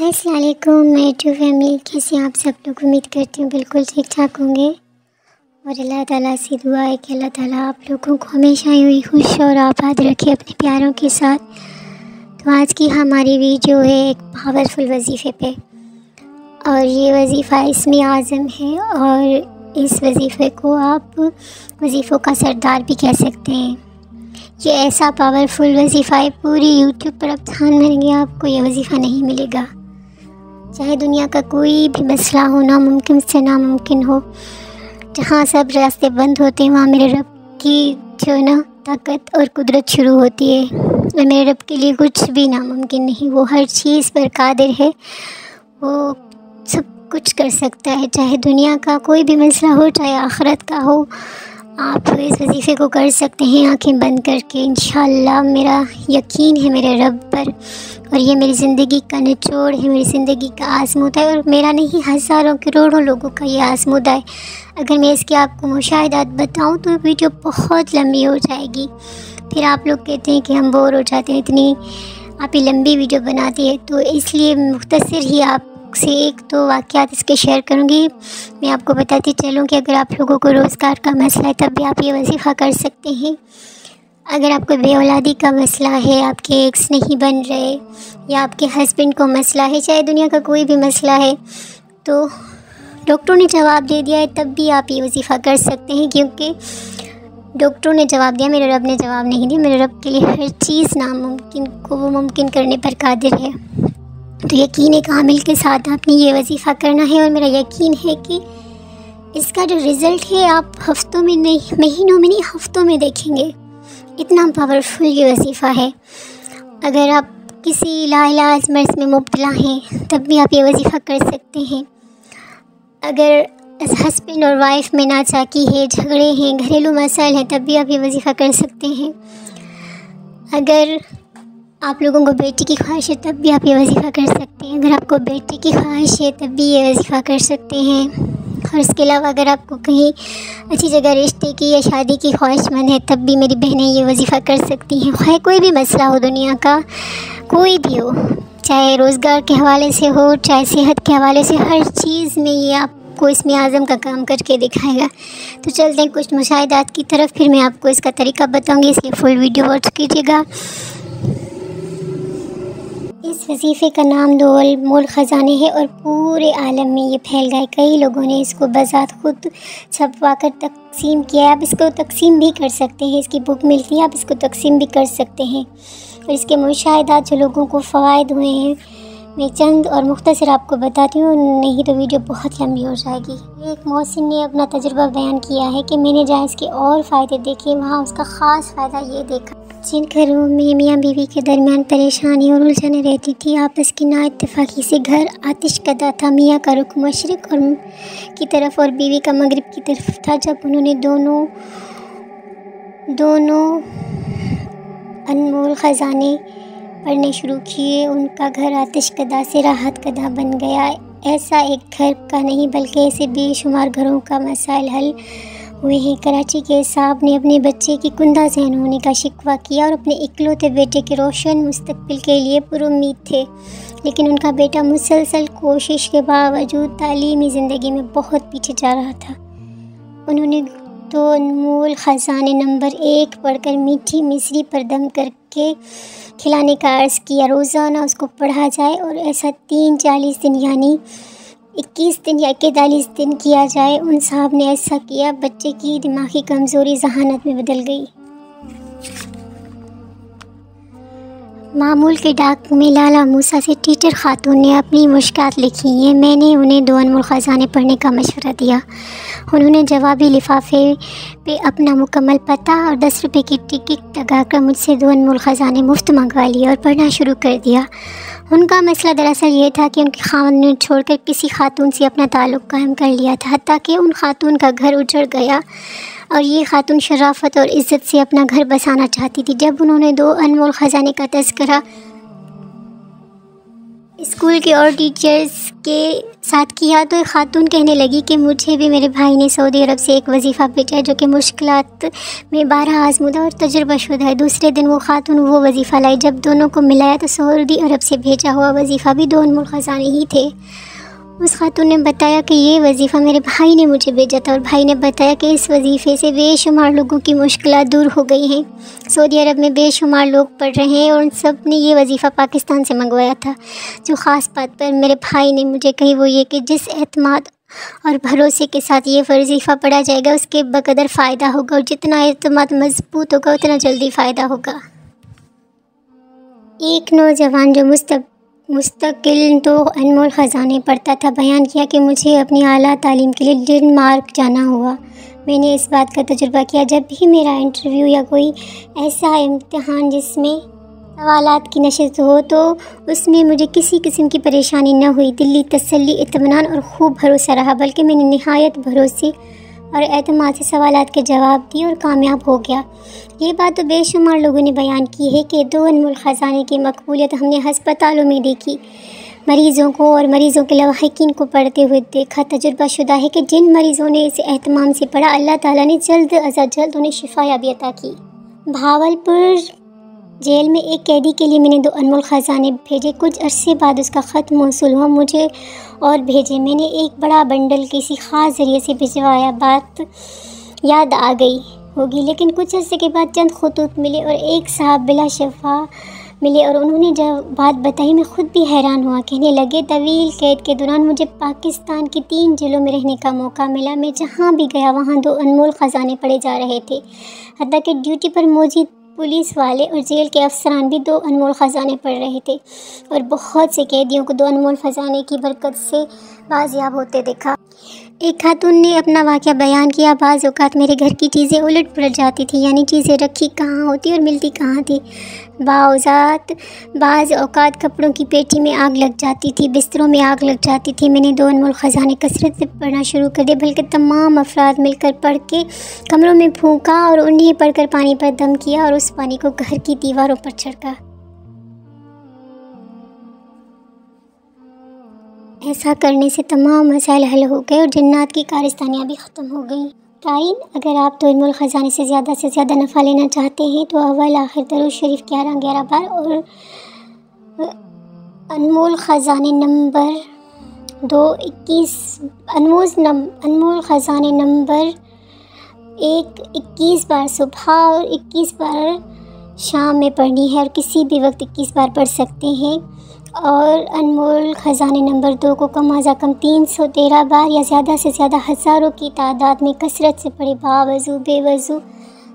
अस्सलाम वालेकुम मेरी टू फैमिली, कैसे हैं आप सब लोग। उम्मीद करती हूँ बिल्कुल ठीक ठाक होंगे और अल्लाह ताला से दुआ है कि अल्लाह ताला आप लोगों को हमेशा यूँ खुश और आबाद रखे अपने प्यारों के साथ। तो आज की हमारी वीडियो है एक पावरफुल वजीफ़े पे और ये वजीफ़ा इसमें आज़म है और इस वजीफ़े को आप वजीफ़ों का सरदार भी कह सकते हैं। ये ऐसा पावरफुल वजीफ़ा है, पूरी यूट्यूब पर आप ध्यान मारेंगे आपको ये वजीफ़ा नहीं मिलेगा। चाहे दुनिया का कोई भी मसला हो, नामुमकिन से नामुमकिन हो, जहाँ सब रास्ते बंद होते हैं वहाँ मेरे रब की जो है ना ताकत और कुदरत शुरू होती है। और मेरे रब के लिए कुछ भी नामुमकिन नहीं, वो हर चीज़ पर कादिर है, वो सब कुछ कर सकता है। चाहे दुनिया का कोई भी मसला हो, चाहे आखिरत का हो, आप इस वजीफ़े को कर सकते हैं आंखें बंद करके। इंशाअल्लाह मेरा यकीन है मेरे रब पर और ये मेरी ज़िंदगी का निचोड़ है, मेरी ज़िंदगी का आज़मूदा है और मेरा नहीं हज़ारों करोड़ों लोगों का ये आज़मूदा है। अगर मैं इसके आपको मुशाहिदात बताऊं तो वीडियो बहुत लंबी हो जाएगी, फिर आप लोग कहते हैं कि हम बोर हो जाते हैं, इतनी आप ही लंबी वीडियो बनाती है। तो इसलिए मुख्तसर ही आपसे एक दो वाक़यात इसके शेयर करूँगी। मैं आपको बताती चलूँ कि अगर आप लोगों को रोज़गार का मसला है तब भी आप ये वजीफ़ा कर सकते हैं। अगर आपको बेऔलादी का मसला है, आपके एक्स नहीं बन रहे या आपके हस्बैंड को मसला है, चाहे दुनिया का कोई भी मसला है, तो डॉक्टरों ने जवाब दे दिया है तब भी आप ये वजीफ़ा कर सकते हैं। क्योंकि डॉक्टरों ने जवाब दिया, मेरे रब ने जवाब नहीं दिया। मेरे रब के लिए हर चीज़ नामुमकिन को वो मुमकिन करने पर कादिर है। तो यकीन कामिल के साथ आपने ये वजीफ़ा करना है और मेरा यकीन है कि इसका जो रिज़ल्ट है आप हफ़्तों में नहीं, महीनों में नहीं, हफ़्तों में देखेंगे। इतना पावरफुल ये वजीफ़ा है। अगर आप किसी लाइलाज मर्ज़ में मुब्तला हैं तब भी आप ये वजीफ़ा कर सकते हैं। अगर हस्बैंड और वाइफ में नाचाकी है, झगड़े हैं, घरेलू मसाइल हैं, तब भी आप ये वजीफ़ा कर सकते हैं। अगर आप लोगों को बेटी की ख्वाहिश है तब भी आप ये वजीफ़ा कर सकते हैं। अगर आपको बेटी की ख्वाहिश है तब भी ये वजीफ़ा कर सकते हैं। और इसके अलावा अगर आपको कहीं अच्छी जगह रिश्ते की या शादी की ख्वाहिशमंद है तब भी मेरी बहनें ये वजीफ़ा कर सकती हैं। चाहे कोई भी मसला हो दुनिया का, कोई भी हो, चाहे रोज़गार के हवाले से हो, चाहे सेहत के हवाले से, हर चीज़ में ये आपको इसमें आज़म का काम करके दिखाएगा। तो चलते हैं कुछ मुशाहिदात की तरफ, फिर मैं आपको इसका तरीका बताऊँगी, इसलिए फुल वीडियो वॉच कीजिएगा। इस वजीफ़े का नाम दो अनमोल ख़ज़ाने है और पूरे आलम में ये फैल गए। कई लोगों ने इसको बज़ात खुद छपवा कर तकसीम किया है। आप इसको तकसीम भी कर सकते हैं, इसकी बुक मिलती है, आप इसको तकसीम भी कर सकते हैं। और इसके मुशाहिदात जो लोगों को फ़वाइद हुए हैं मैं चंद और मुख्तसर आपको बताती हूँ, नहीं तो वीडियो बहुत लंबी हो जाएगी। एक मोहसिन ने अपना तजुर्बा बयान किया है कि मैंने जहाँ इसके और फ़ायदे देखे वहाँ उसका ख़ास फ़ायदा ये देखा। जिन घरों में मियाँ बीवी के दरमियान परेशानी और उलझने रहती थी, आपस की नाइत्तेफाकी से घर आतिशकदा था। मियाँ का रुख मशरिक़ और की तरफ और बीवी का मगरिब की तरफ था। जब उन्होंने दोनों अनमोल ख़ज़ाने पढ़ने शुरू किए, उनका घर आतिशकदा से राहत कदा बन गया। ऐसा एक घर का नहीं बल्कि ऐसे बेशुमार घरों का मसाइल हल हुए हैं। कराची के साहब ने अपने बच्चे की कुंदा ज़हन होने का शिकवा किया और अपने इकलौते बेटे के रोशन मुस्तकबिल के लिए पुरुम्मीद थे, लेकिन उनका बेटा मुसलसल कोशिश के बावजूद तालीमी ज़िंदगी में बहुत पीछे जा रहा था। उन्होंने दो अनमोल ख़ज़ाने नंबर 1 पढ़कर मीठी मिसरी पर दम करके खिलाने का अर्ज़ किया। रोज़ाना उसको पढ़ा जाए और ऐसा 40 दिन यानी 21 दिन या 41 दिन किया जाए। उन साहब ने ऐसा किया, बच्चे की दिमागी कमज़ोरी जहानत में बदल गई। मामूल के डाक में लाला मूसा से टीचर खातून ने अपनी मुश्किलात लिखी हैं। मैंने उन्हें दो अनमोल ख़ज़ाने पढ़ने का मशवरा दिया। उन्होंने जवाबी लिफाफे पे अपना मुकम्मल पता और 10 रुपये की टिकट लगाकर मुझसे दो अनमोल ख़ज़ाने मुफ्त मंगवा लिए और पढ़ना शुरू कर दिया। उनका मसला दरअसल ये था कि उनके खावंद ने छोड़कर किसी खातून से अपना ताल्लुक़ कायम कर लिया था, हत्ता कि उन खातून का घर उजड़ गया और ये खातून शराफत और इज़्ज़त से अपना घर बसाना चाहती थी। जब उन्होंने दो अनमोल ख़ज़ाने का तज़किरा स्कूल के और टीचर्स के साथ किया तो एक ख़ातून कहने लगी कि मुझे भी मेरे भाई ने सऊदी अरब से एक वजीफ़ा भेजा है जो कि मुश्किलात में 12 आज़मूदा और तजुर्बाशुदा है। दूसरे दिन वो ख़ातून वो वजीफ़ा लाई। जब दोनों को मिलाया तो सऊदी अरब से भेजा हुआ वजीफ़ा भी दो अनमोल ख़ज़ाने ही थे। उस खातून ने बताया कि ये वजीफ़ा मेरे भाई ने मुझे भेजा था और भाई ने बताया कि इस वजीफ़े से बेशुमार लोगों की मुश्किलात दूर हो गई हैं। सऊदी अरब में बेशुमार लोग पढ़ रहे हैं और उन सब ने ये वजीफ़ा पाकिस्तान से मंगवाया था। जो ख़ास बात पर मेरे भाई ने मुझे कही वो ये कि जिस एतमाद और भरोसे के साथ ये वजीफ़ा पढ़ा जाएगा उसके बकदर फ़ायदा होगा और जितना एतमाद मजबूत होगा उतना जल्दी फ़ायदा होगा। एक नौजवान जो मुस्तकिल तो अनमोल ख़ज़ाने पढ़ता था बयान किया कि मुझे अपनी आला तालीम के लिए डेनमार्क जाना हुआ। मैंने इस बात का तजुर्बा किया, जब भी मेरा इंटरव्यू या कोई ऐसा इम्तिहान जिसमें सवालात की नशिस्त हो तो उसमें मुझे किसी किस्म की परेशानी न हुई। दिली तसल्ली, इत्मीनान और खूब भरोसा रहा, बल्कि मैंने निहायत भरोसे और एतमाद से सवालात के जवाब दिए और कामयाब हो गया। ये बात तो बेशुमार लोगों ने बयान की है कि दो अनमोल ख़ज़ाने की मकबूलियत हमने हस्पतालों में देखी, मरीज़ों को और मरीज़ों के लवाहिकीन को पढ़ते हुए देखा। तजुर्बा शुदा है कि जिन मरीज़ों ने इसे एहतमाम से पढ़ा अल्लाह ताला ने जल्द अज़ जल्द उन्हें शिफायाबी अता की। भावलपुर जेल में एक कैदी के लिए मैंने दो अनमोल ख़ज़ाने भेजे। कुछ अरसे बाद उसका ख़त मौसूल हुआ, मुझे और भेजे। मैंने एक बड़ा बंडल किसी ख़ास ज़रिए से भिजवाया। बात याद आ गई होगी, लेकिन कुछ अरसे के बाद चंद खतूत मिले और एक साहब बिला शफा मिले और उन्होंने जब बात बताई मैं ख़ुद भी हैरान हुआ। कहने लगे, तवील कैद के दौरान मुझे पाकिस्तान की 3 जेलों में रहने का मौका मिला। मैं जहाँ भी गया वहाँ दो अनमोल ख़ज़ाने पढ़े जा रहे थे। हत्ता कि ड्यूटी पर मौजूद पुलिस वाले और जेल के अफसरान भी दो अनमोल ख़ज़ाने पढ़ रहे थे और बहुत से कैदियों को दो अनमोल ख़ज़ाने की बरकत से बाजियाब होते देखा। एक खातून ने अपना वाक़या बयान किया, बाज़ औक़ात मेरे घर की चीज़ें उलट पुलट जाती थी, यानी चीज़ें रखी कहाँ होती और मिलती कहाँ थी। बाज़ औक़ात कपड़ों की पेटी में आग लग जाती थी, बिस्तरों में आग लग जाती थी। मैंने दो अनमोल ख़ज़ाने कसरत से पढ़ना शुरू कर दिया, बल्कि तमाम अफराद मिलकर पढ़ के कमरों में फूँका और उन्हें पढ़कर पानी पर दम किया और उस पानी को घर की दीवारों पर छिड़का। ऐसा करने से तमाम मसाइल हल हो गए और जन्नत की कारस्तानियाँ भी ख़त्म हो गई। काइन, अगर आप तो अनमोल ख़ज़ाने से ज़्यादा नफ़ा लेना चाहते हैं तो अव्वल आखिर दरूद शरीफ 11 बार और अनमोल ख़ज़ाने नंबर 21 बार सुबह और 21 बार शाम में पढ़नी है और किसी भी वक्त 21 बार पढ़ सकते हैं। और अनमोल ख़ज़ाने नंबर 2 को कम अज़ कम 313 बार या ज़्यादा से ज़्यादा हज़ारों की तादाद में कसरत से पढ़े, बावज़ू बेवज़ू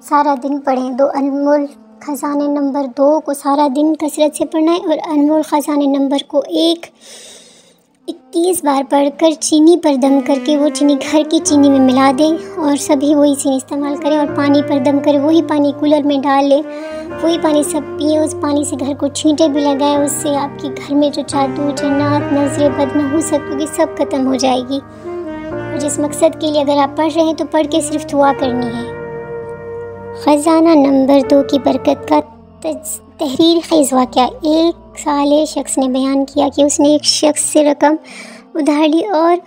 सारा दिन पढ़ें। दो अनमोल ख़ज़ाने नंबर 2 को सारा दिन कसरत से पढ़ना है और अनमोल ख़ज़ाने नंबर को 21 बार पढ़कर चीनी पर दम करके वो चीनी घर की चीनी में मिला दें और सभी वही चीनी इस्तेमाल करें और पानी पर दम करें, वही पानी कूलर में डाल लें, वही पानी सब पिए। उस पानी से घर को छींटे भी लगाएं, उससे आपके घर में जो जादू, जन्नत, नज़रें, बदनहुसत होगी सब ख़त्म हो जाएगी। और जिस मकसद के लिए अगर आप पढ़ रहे हैं तो पढ़ के सिर्फ दुआ करनी है। ख़ज़ाना नंबर 2 की बरकत का तहरीर ख़ेज़ वाक़या। एक साले शख्स ने बयान किया कि उसने एक शख्स से रकम उधार ली और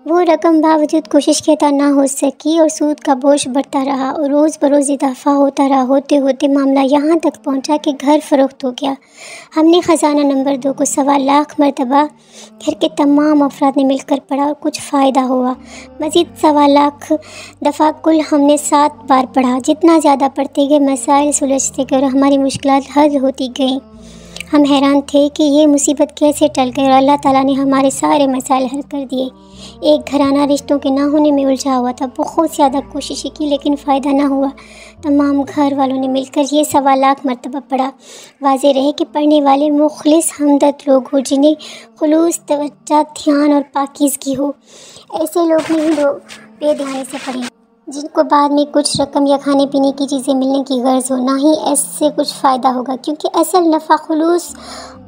वो रकम बावजूद कोशिश की अता ना हो सकी और सूद का बोझ बढ़ता रहा और रोज़ बरोज़ इजाफा होता रहा। होते होते मामला यहाँ तक पहुँचा कि घर फ़रोख्त हो गया। हमने ख़ज़ाना नंबर 2 को 1.25 लाख मरतबा घर के तमाम अफराद ने मिलकर पढ़ा और कुछ फ़ायदा हुआ। मज़ीद 1.25 लाख दफ़ा कुल हमने 7 बार पढ़ा। जितना ज़्यादा पढ़ते गए मसाइल सुलझते गए और हमारी मुश्किलात हल होती गईं। हम हैरान थे कि ये मुसीबत कैसे टल गई और अल्लाह ताला ने हमारे सारे मसाइल हल कर दिए। एक घराना रिश्तों के ना होने में उलझा हुआ था, बहुत ज़्यादा कोशिशें की लेकिन फ़ायदा ना हुआ। तमाम घर वालों ने मिलकर ये 1.25 लाख मरतबा पढ़ा। वाज़े रहे कि पढ़ने वाले मुखलिस हमदर्द लोग हो, जिन्हें खुलूस, तवज्जो, ध्यान और पाकीज़गी हो। ऐसे लोग नहीं जो बेध्यानी से पढ़ें, जिनको बाद में कुछ रकम या खाने पीने की चीज़ें मिलने की गर्ज हो। ना ही ऐसे कुछ फ़ायदा होगा, क्योंकि असल नफ़ा खुलूस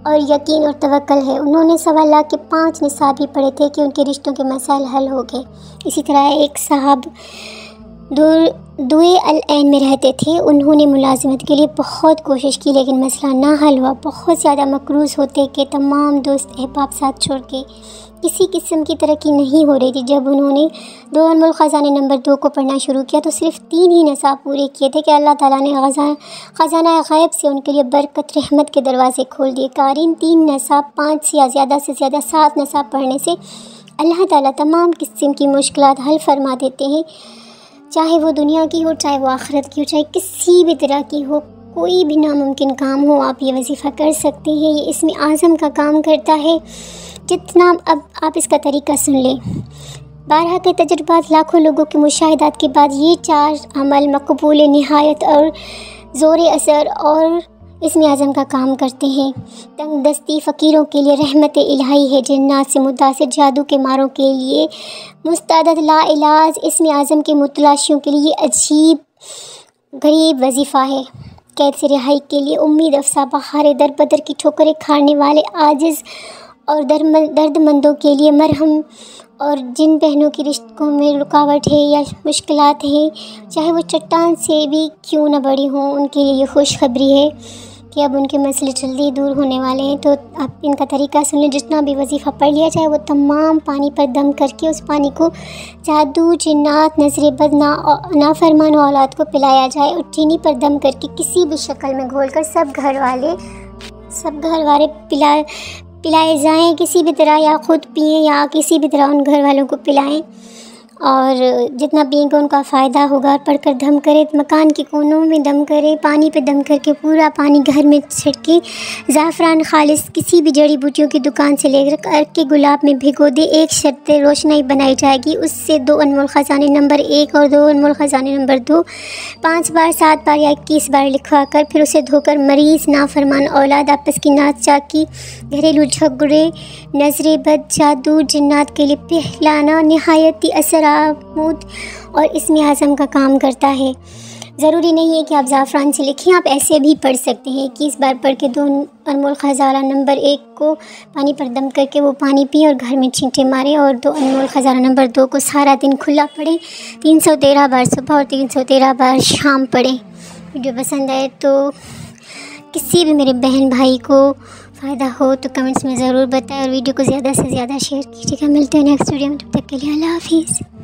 और यकीन और तवक्कल है। उन्होंने 1.25 लाख के 5 निसाब भी पढ़े थे कि उनके रिश्तों के मसाइल हल हो गए। इसी तरह एक साहब दुए अल ऐन में रहते थे। उन्होंने मुलाजिमत के लिए बहुत कोशिश की लेकिन मसला ना हल हुआ। बहुत ज़्यादा मकरूज़ होते कि तमाम दोस्त अहबाब साथ छोड़ के किसी किस्म की तरक्की नहीं हो रही थी। जब उन्होंने दो अनमोल ख़ज़ाने नंबर 2 को पढ़ना शुरू किया तो सिर्फ़ 3 ही नसाब पूरे किए थे कि अल्लाह ताला ने ख़ज़ाना ग़ैब से उनके लिए बरकत रहमत के दरवाज़े खोल दिए। क़ारीन 3 नसाब 5 या ज़्यादा से ज़्यादा 7 नसाब पढ़ने से अल्लाह ताला तमाम किस्म की मुश्किलात हल फरमा देते हैं, चाहे वो दुनिया की हो, चाहे वो आखिरत की हो, चाहे किसी भी तरह की हो। कोई भी नामुमकिन काम हो आप ये वजीफ़ा कर सकते हैं। ये इसमें आज़म का काम करता है। जितना अब आप इसका तरीका सुन लें। 12 के तजुर्बात, लाखों लोगों के मुशाहिदात के बाद ये 4 अमल मकबूल निहायत और ज़ोर असर और इसमें आज़म का काम करते हैं। तंग दस्ती फ़कीरों के लिए रहमत इलाही है। जिन्नात से मुतासिर जादू के मारों के लिए मुस्तअद ला इलाज इसमें आज़म के मुतलाशियों के लिए अजीब गरीब वजीफ़ा है। कैद से रिहाई के लिए उम्मीद अफसा बहार, दर बदर की ठोकरें खाने वाले आजिज़ और दर्दमंदों के लिए मरहम, और जिन बहनों की रिश्तों में रुकावट है या मुश्किलात हैं, चाहे वो चट्टान से भी क्यों न बड़ी हों, उनके लिए ये खुशखबरी है कि अब उनके मसले जल्दी दूर होने वाले हैं। तो आप इनका तरीका सुन लें। जितना भी वजीफ़ा पढ़ लिया जाए वो तमाम पानी पर दम करके उस पानी को जादू, जिन्नात, नज़र बद, नाफरमान औलाद को पिलाया जाए और चीनी पर दम करके किसी भी शक्ल में घोलकर सब घर वाले पिलाए जाएं किसी भी तरह, या ख़ुद पिएं या किसी भी तरह उन घर वालों को पिलाएं। और जितना पिएंगे उनका फ़ायदा होगा। और पढ़कर दम करें, मकान के कोनों में दम करें, पानी पे दम करके पूरा पानी घर में छिड़के। ज़ाफ़रान खालिस किसी भी जड़ी बूटियों की दुकान से लेकर अर्क के गुलाब में भिगो दे। एक शर्त रोशनाई बनाई जाएगी, उससे 2 अनमोल ख़ज़ाने नंबर 1 और 2 अनमोल ख़ज़ाने नंबर 2 5 बार, 7 बार या 21 बार लिखवा कर फिर उसे धोकर मरीज़, नाफरमान औलाद, आपस की नाच चाकी, घरेलू झगड़े, नज़र बद, जादू, जिन्नात के लिए पिलाना नहायती असरामूद और इसमें आज़म का काम करता है। ज़रूरी नहीं है कि आप ज़ाफ़रान से लिखें, आप ऐसे भी पढ़ सकते हैं। 21 बार पढ़ के 2 अनमोल ख़ज़ाना नंबर 1 को पानी पर दम करके वो पानी पिए और घर में छींटे मारें, और 2 अनमोल ख़ज़ाना नंबर 2 को सारा दिन खुला पढ़ें। 313 बार सुबह और 313 बार शाम पढ़ें। वीडियो पसंद आए तो किसी भी मेरे बहन भाई को फ़ायदा हो तो कमेंट्स में ज़रूर बताएं और वीडियो को ज़्यादा से ज़्यादा शेयर कीजिएगा। मिलते हैं नेक्स्ट वीडियो में, तब तक के लिए अल्लाह हाफ़िज़।